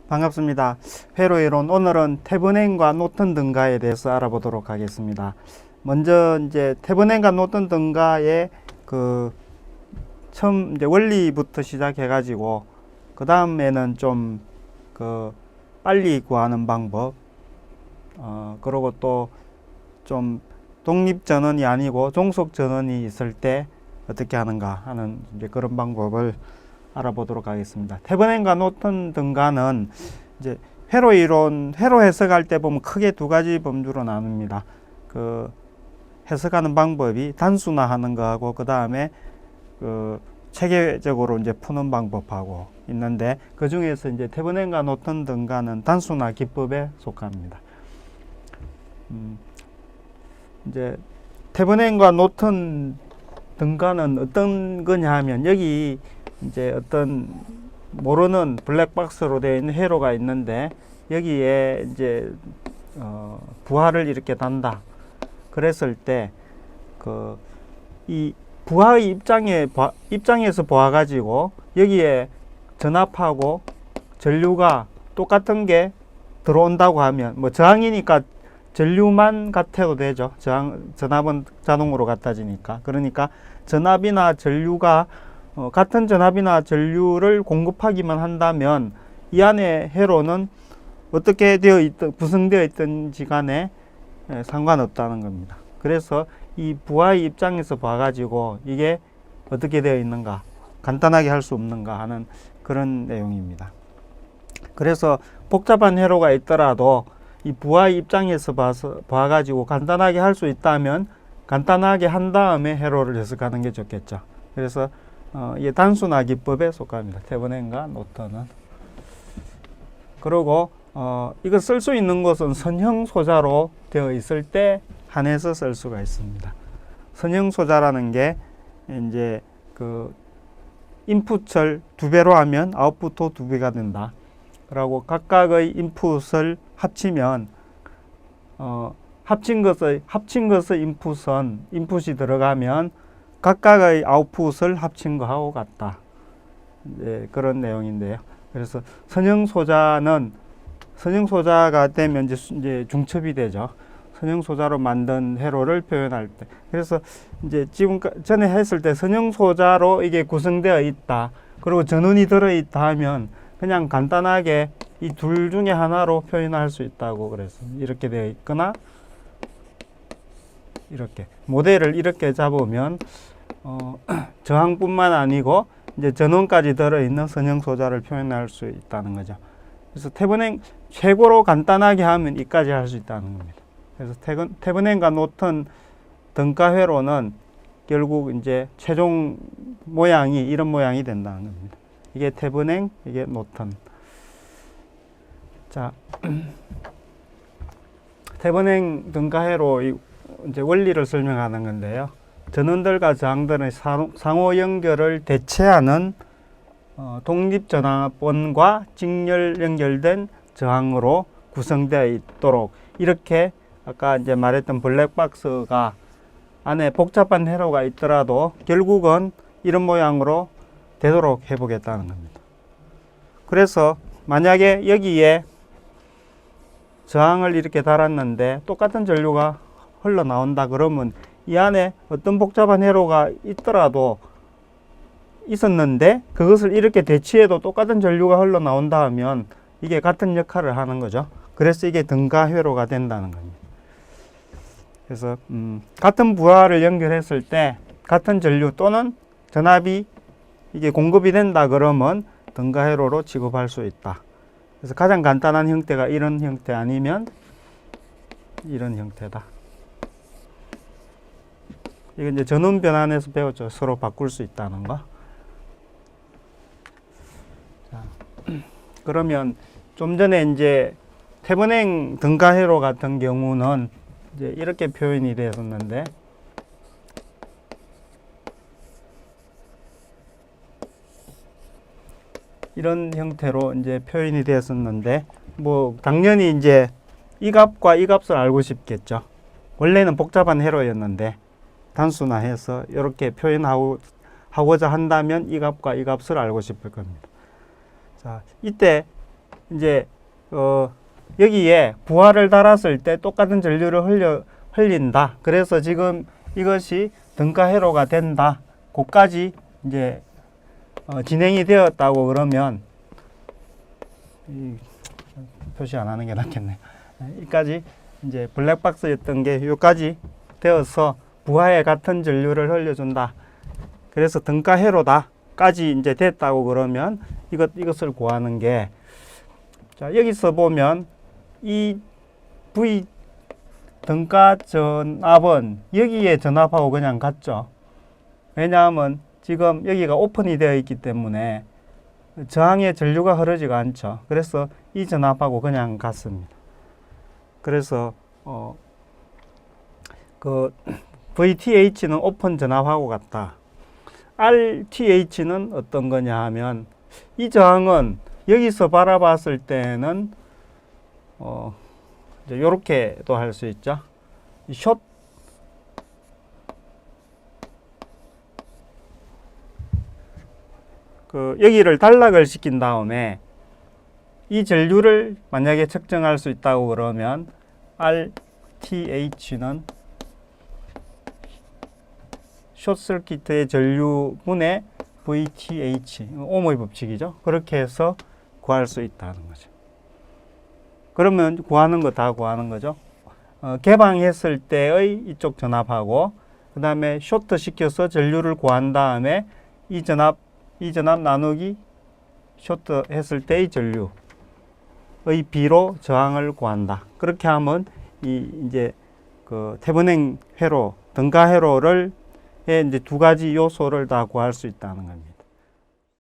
반갑습니다. 회로 이론, 오늘은 태분행과 노턴 등가에 대해서 알아보도록 하겠습니다. 먼저 이제 태분행과 노턴 등가의 처음 이제 원리부터 시작해 가지고 그 다음에는 좀 빨리 구하는 방법, 그리고 또 좀 독립 전원이 아니고 종속 전원이 있을 때 어떻게 하는가 하는 이제 그런 방법을 알아보도록 하겠습니다. 태분행과 노턴 등가는 이제 회로 이론, 회로 해석할 때 보면 크게 두 가지 범주로 나눕니다. 해석하는 방법이 단순화하는 거하고 그 다음에 체계적으로 이제 푸는 방법하고 있는데, 그 중에서 이제 태분행과 노턴 등가는 단순화 기법에 속합니다. 이제 태분행과 노턴 등가는 어떤 거냐 하면, 여기 이제 어떤 모르는 블랙박스로 되어 있는 회로가 있는데, 여기에 이제 부하를 이렇게 단다. 그랬을 때 이 부하의 입장에서 보아가지고 여기에 전압하고 전류가 똑같은 게 들어온다고 하면, 뭐 저항이니까 전류만 같아도 되죠. 전압은 자동으로 같아지니까. 그러니까 전압이나 전류가 같은 전압이나 전류를 공급하기만 한다면 이 안에 회로는 어떻게 구성되어 있든지 간에 상관없다는 겁니다. 그래서 이 부하의 입장에서 봐가지고 이게 어떻게 되어 있는가, 간단하게 할 수 없는가 하는 그런 내용입니다. 그래서 복잡한 회로가 있더라도 이 부하의 입장에서 봐가지고 간단하게 할 수 있다면 간단하게 한 다음에 회로를 해석하는 게 좋겠죠. 그래서 이게 단순화 기법에 속합니다. 태분행과 노턴은. 그리고 이거 쓸 수 있는 것은 선형 소자로 되어 있을 때 한해서 쓸 수가 있습니다. 선형 소자라는 게 이제 인풋을 2배로 하면 아웃풋도 2배가 된다. 그리고 각각의 인풋을 합치면 합친 것의 인풋이 들어가면 각각의 아웃풋을 합친 거하고 같다. 네, 그런 내용인데요. 그래서 선형소자가 되면 이제 중첩이 되죠. 선형소자로 만든 회로를 표현할 때. 그래서 이제 지금 전에 했을 때 선형소자로 이게 구성되어 있다, 그리고 전원이 들어있다 하면 그냥 간단하게 이 둘 중에 하나로 표현할 수 있다고 그래서 이렇게 되어 있거나, 이렇게 모델을 이렇게 잡으면 저항뿐만 아니고 이제 전원까지 들어있는 선형소자를 표현할 수 있다는 거죠. 그래서 태분행 최고로 간단하게 하면 이까지 할 수 있다는 겁니다. 그래서 태분행과 노턴 등가 회로는 결국 이제 최종 모양이 이런 모양이 된다는 겁니다. 이게 태분행, 이게 노턴. 자, 태분행 등가 회로 이제 원리를 설명하는 건데요. 전원들과 저항들의 상호 연결을 대체하는 독립전압원과 직렬 연결된 저항으로 구성되어 있도록, 이렇게 아까 이제 말했던 블랙박스가 안에 복잡한 회로가 있더라도 결국은 이런 모양으로 되도록 해보겠다는 겁니다. 그래서 만약에 여기에 저항을 이렇게 달았는데 똑같은 전류가 흘러나온다 그러면 이 안에 어떤 복잡한 회로가 있었는데 그것을 이렇게 대치해도 똑같은 전류가 흘러나온다 하면 이게 같은 역할을 하는 거죠. 그래서 이게 등가 회로가 된다는 겁니다. 그래서 같은 부하를 연결했을 때 같은 전류 또는 전압이 이게 공급이 된다 그러면 등가 회로로 취급할 수 있다. 그래서 가장 간단한 형태가 이런 형태 아니면 이런 형태다. 이건 이제 전원 변환에서 배웠죠. 서로 바꿀 수 있다는 거. 자, 그러면 좀 전에 이제 태분행 등가 회로 같은 경우는 이제 이렇게 표현이 되었는데, 이런 형태로 이제 표현이 되었었는데, 뭐 당연히 이제 이 값과 이 값을 알고 싶겠죠. 원래는 복잡한 회로였는데 단순화해서 이렇게 표현하고자 한다면 이 값과 이 값을 알고 싶을 겁니다. 자, 이때 이제 여기에 부하를 달았을 때 똑같은 전류를 흘린다. 그래서 지금 이것이 등가 회로가 된다. 고까지 이제 진행이 되었다고 그러면 표시 안 하는 게 낫겠네. 여기까지 이제 블랙박스였던 게 여기까지 되어서 부하에 같은 전류를 흘려준다. 그래서 등가 회로다까지 이제 됐다고 그러면 이것을 구하는 게, 자, 여기서 보면 이 V 등가 전압은 여기에 전압하고 그냥 같죠. 왜냐하면 지금 여기가 오픈이 되어 있기 때문에 저항에 전류가 흐르지가 않죠. 그래서 이 전압하고 그냥 같습니다. 그래서 VTH는 오픈 전압하고 같다. RTH는 어떤 거냐 하면, 이 저항은 여기서 바라봤을 때는 이제 요렇게도 할 수 있죠. 숏 여기를 단락을 시킨 다음에 이 전류를 만약에 측정할 수 있다고 그러면 RTH는 숏서키트의 전류분의 VTH, ohm의 법칙이죠. 그렇게 해서 구할 수 있다는 거죠. 그러면 구하는 거 다 구하는 거죠. 개방했을 때의 이쪽 전압하고, 그 다음에 쇼트 시켜서 전류를 구한 다음에 이 전압 나누기 쇼트 했을 때의 전류의 비로 저항을 구한다. 그렇게 하면 이제 태분행 회로, 등가 회로를 이제 두 가지 요소를 다 구할 수 있다는 겁니다.